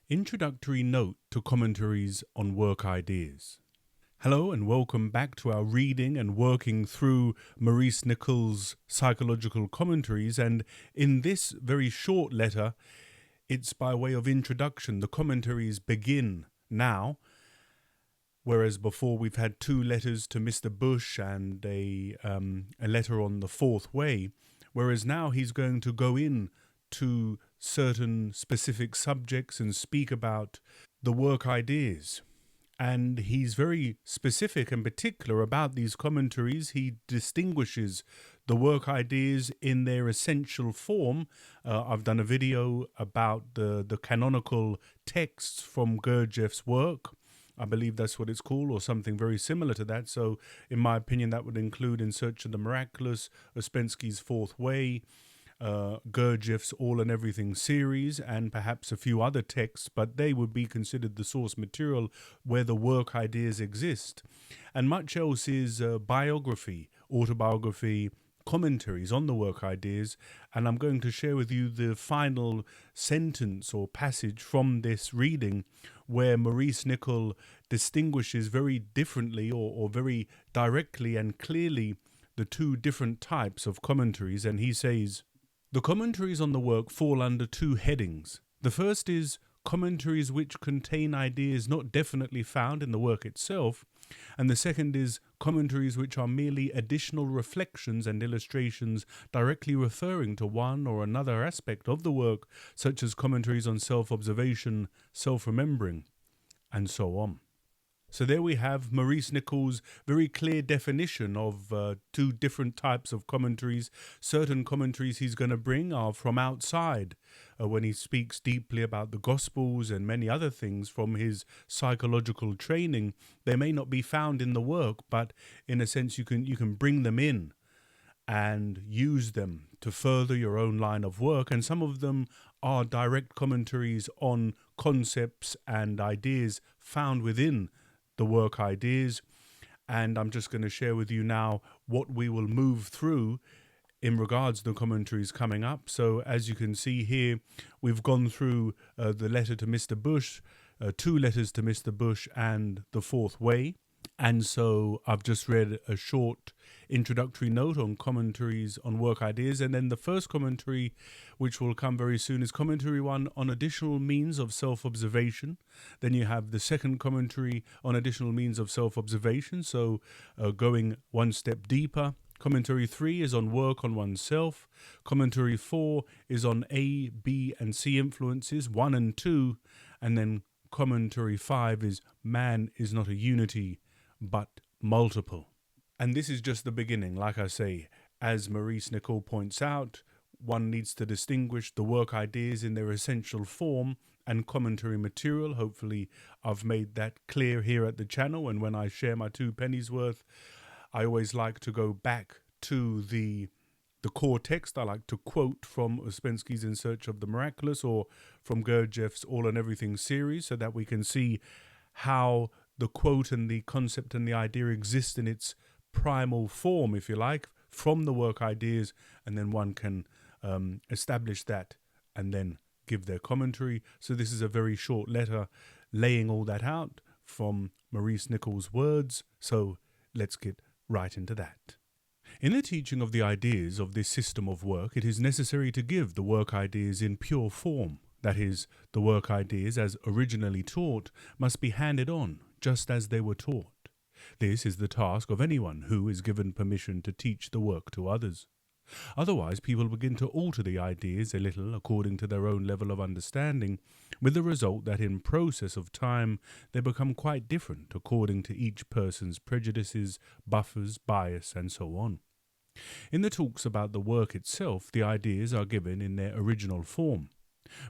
Introductory note to Commentaries on Work Ideas. Hello and welcome back to our reading and working through Maurice Nicoll's psychological commentaries, and in this very short letter, it's by way of introduction. The commentaries begin now, whereas before we've had two letters to Mr. Bush and a letter on the fourth way, whereas now he's going to go in to certain specific subjects and speak about the work ideas. And he's very specific and particular about these commentaries. He distinguishes the work ideas in their essential form. I've done a video about the canonical texts from Gurdjieff's work. I believe that's what it's called, or something very similar to that. So in my opinion, that would include In Search of the Miraculous, Ouspensky's Fourth Way, Gurdjieff's All and Everything series, and perhaps a few other texts, but they would be considered the source material where the work ideas exist. And much else is biography, autobiography, commentaries on the work ideas. And I'm going to share with you the final sentence or passage from this reading where Maurice Nicoll distinguishes very differently or very directly and clearly the two different types of commentaries. And he says, the commentaries on the work fall under two headings. The first is commentaries which contain ideas not definitely found in the work itself, and the second is commentaries which are merely additional reflections and illustrations directly referring to one or another aspect of the work, such as commentaries on self-observation, self-remembering, and so on. So there we have Maurice Nicoll's very clear definition of two different types of commentaries. Certain commentaries he's going to bring are from outside when he speaks deeply about the Gospels and many other things from his psychological training. They may not be found in the work, but in a sense you can bring them in and use them to further your own line of work. And some of them are direct commentaries on concepts and ideas found within the work ideas, and I'm just going to share with you now what we will move through in regards to the commentaries coming up. So as you can see here, we've gone through the letter to Mr. Bush, two letters to Mr. Bush, and the fourth way. And so I've just read a short introductory note on commentaries on work ideas. And then the first commentary, which will come very soon, is commentary 1 on additional means of self-observation. Then you have the second commentary on additional means of self-observation. So going one step deeper. Commentary 3 is on work on oneself. Commentary 4 is on A, B, and C influences, 1 and 2. And then commentary 5 is man is not a unity, but multiple. And this is just the beginning. Like I say, as Maurice Nicoll points out, one needs to distinguish the work ideas in their essential form and commentary material. Hopefully I've made that clear here at the channel, and when I share my 2 pennies worth, I always like to go back to the core text. I like to quote from Ouspensky's In Search of the Miraculous or from Gurdjieff's All and Everything series, so that we can see how the quote and the concept and the idea exist in its primal form, if you like, from the work ideas, and then one can establish that and then give their commentary. So this is a very short letter laying all that out from Maurice Nicoll's words. So let's get right into that. In the teaching of the ideas of this system of work, it is necessary to give the work ideas in pure form. That is, the work ideas, as originally taught, must be handed on just as they were taught. This is the task of anyone who is given permission to teach the work to others. Otherwise, people begin to alter the ideas a little according to their own level of understanding, with the result that in process of time they become quite different according to each person's prejudices, buffers, bias, and so on. In the talks about the work itself, the ideas are given in their original form.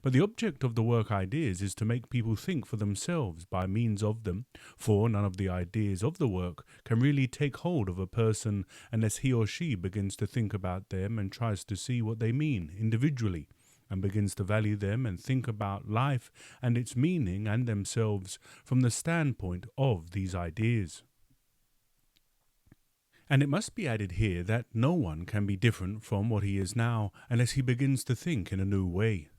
But the object of the work ideas is to make people think for themselves by means of them, for none of the ideas of the work can really take hold of a person unless he or she begins to think about them and tries to see what they mean individually, and begins to value them and think about life and its meaning and themselves from the standpoint of these ideas. And it must be added here that no one can be different from what he is now unless he begins to think in a new way.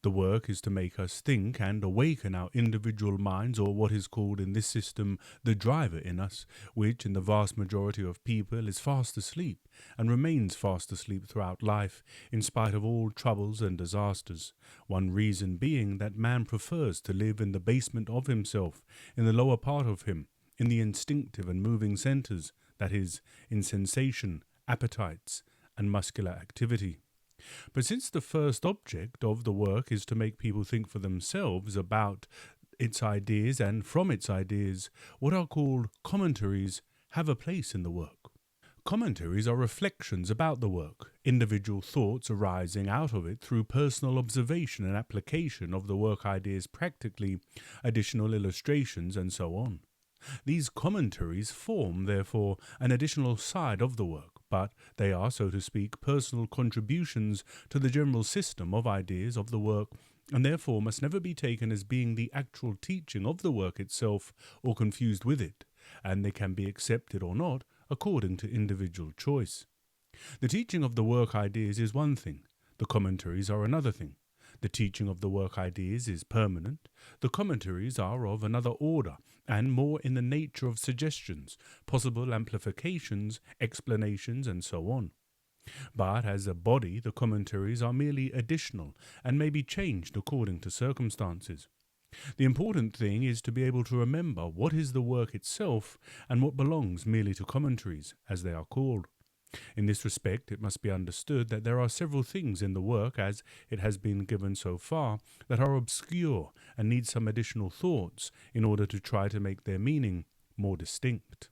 The work is to make us think and awaken our individual minds, or what is called in this system the driver in us, which in the vast majority of people is fast asleep and remains fast asleep throughout life in spite of all troubles and disasters. One reason being that man prefers to live in the basement of himself, in the lower part of him, in the instinctive and moving centers, that is, in sensation, appetites, and muscular activity. But since the first object of the work is to make people think for themselves about its ideas and from its ideas, what are called commentaries have a place in the work. Commentaries are reflections about the work, individual thoughts arising out of it through personal observation and application of the work ideas practically, additional illustrations, and so on. These commentaries form, therefore, an additional side of the work, but they are, so to speak, personal contributions to the general system of ideas of the work, and therefore must never be taken as being the actual teaching of the work itself or confused with it, and they can be accepted or not according to individual choice. The teaching of the work ideas is one thing, the commentaries are another thing. The teaching of the work ideas is permanent, the commentaries are of another order, and more in the nature of suggestions, possible amplifications, explanations, and so on. But as a body, the commentaries are merely additional, and may be changed according to circumstances. The important thing is to be able to remember what is the work itself, and what belongs merely to commentaries, as they are called. In this respect, it must be understood that there are several things in the work, as it has been given so far, that are obscure and need some additional thoughts in order to try to make their meaning more distinct.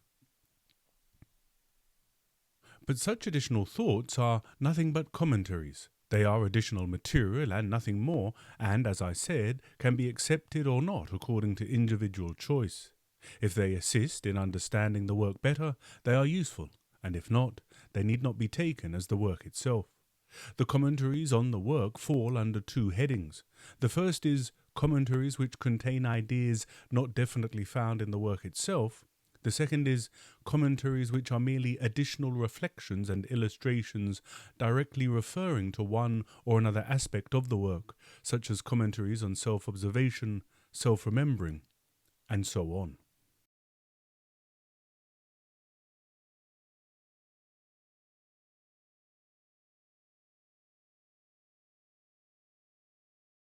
But such additional thoughts are nothing but commentaries. They are additional material and nothing more, and, as I said, can be accepted or not according to individual choice. If they assist in understanding the work better, they are useful, and if not, they need not be taken as the work itself. The commentaries on the work fall under two headings. The first is commentaries which contain ideas not definitely found in the work itself. The second is commentaries which are merely additional reflections and illustrations directly referring to one or another aspect of the work, such as commentaries on self-observation, self-remembering, and so on.